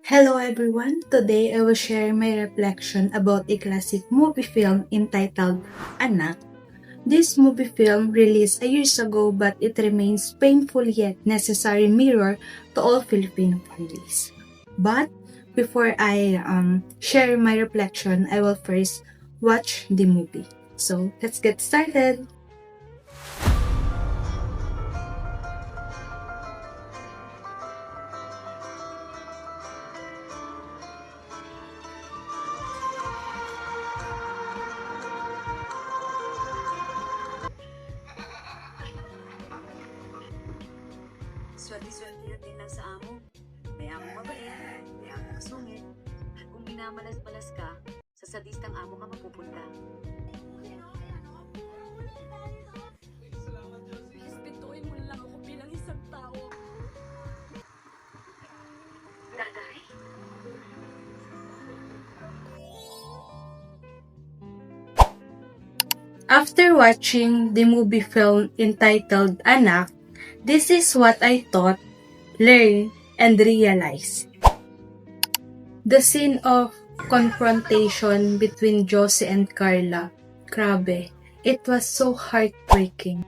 Hello everyone! Today I will share my reflection about a classic movie film entitled Anak. This movie film released years ago but it remains painful yet necessary mirror to all Filipino families. But before I share my reflection, I will first watch the movie. So let's get started! Swerte-swerte na din lang sa amo. May amo mabait, may amo kasungit. Kung minamalas-malas ka, sa sadistang amo ka mapupunta. Respetuhin mo lang ako bilang isang tao. Daday? After watching the movie film entitled Anak, this is what I thought, learned, and realized. The scene of confrontation between Josie and Carla, grabe, it was so heartbreaking.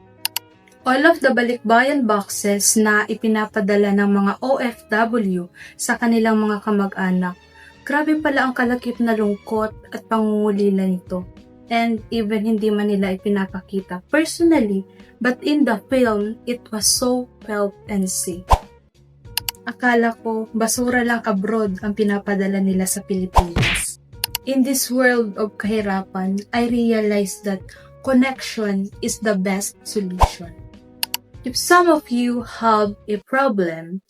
All of the balikbayan boxes na ipinapadala ng mga OFW sa kanilang mga kamag-anak, grabe pala ang kalakip na lungkot at pangungulila nito. And even hindi man nila ipinapakita personally, but in the film, it was so felt and seen. Akala ko, basura lang abroad ang pinapadala nila sa Pilipinas. In this world of kahirapan, I realized that connection is the best solution. If some of you have a problem,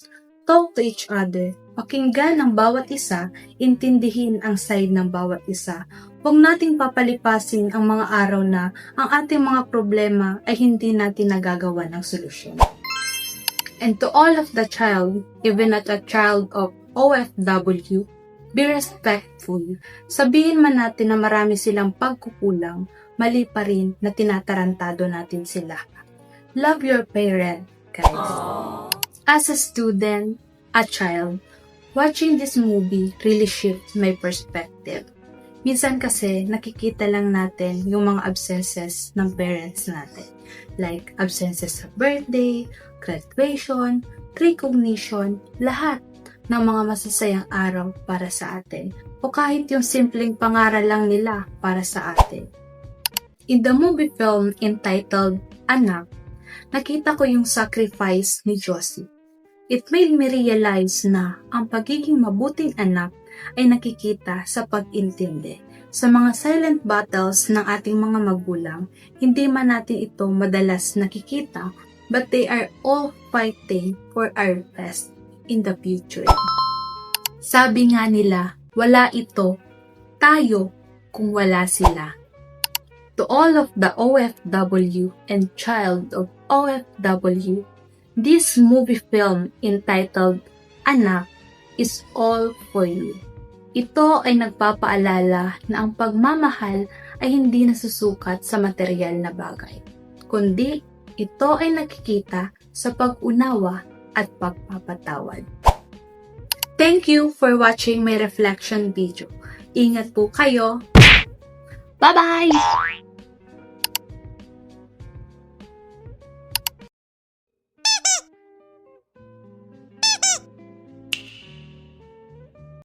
talk to each other. Pakinggan ang bawat isa, intindihin ang side ng bawat isa. Huwag nating papalipasin ang mga araw na ang ating mga problema ay hindi natin nagagawa ng solusyon. And to all of the child, even at a child of OFW, be respectful. Sabihin man natin na marami silang pagkukulang, mali pa rin na tinatarantado natin sila. Love your parent, guys. As a student, a child, watching this movie really shifted my perspective. Minsan kasi nakikita lang natin yung mga absences ng parents natin. Like absences sa birthday, graduation, recognition, lahat ng mga masasayang araw para sa atin. O kahit yung simpleng pangaral lang nila para sa atin. In the movie film entitled Anak, nakita ko yung sacrifice ni Josie. It made me realize na ang pagiging mabuting anak ay nakikita sa pag-intindi. Sa mga silent battles ng ating mga magulang, hindi man natin ito madalas nakikita, but they are all fighting for our best in the future. Sabi nga nila, wala ito, tayo kung wala sila. To all of the OFW and child of OFW, this movie film entitled Anak is all for you. Ito ay nagpapaalala na ang pagmamahal ay hindi nasusukat sa material na bagay, kundi ito ay nakikita sa pag-unawa at pagpapatawad. Thank you for watching my reflection video. Ingat po kayo. Bye-bye!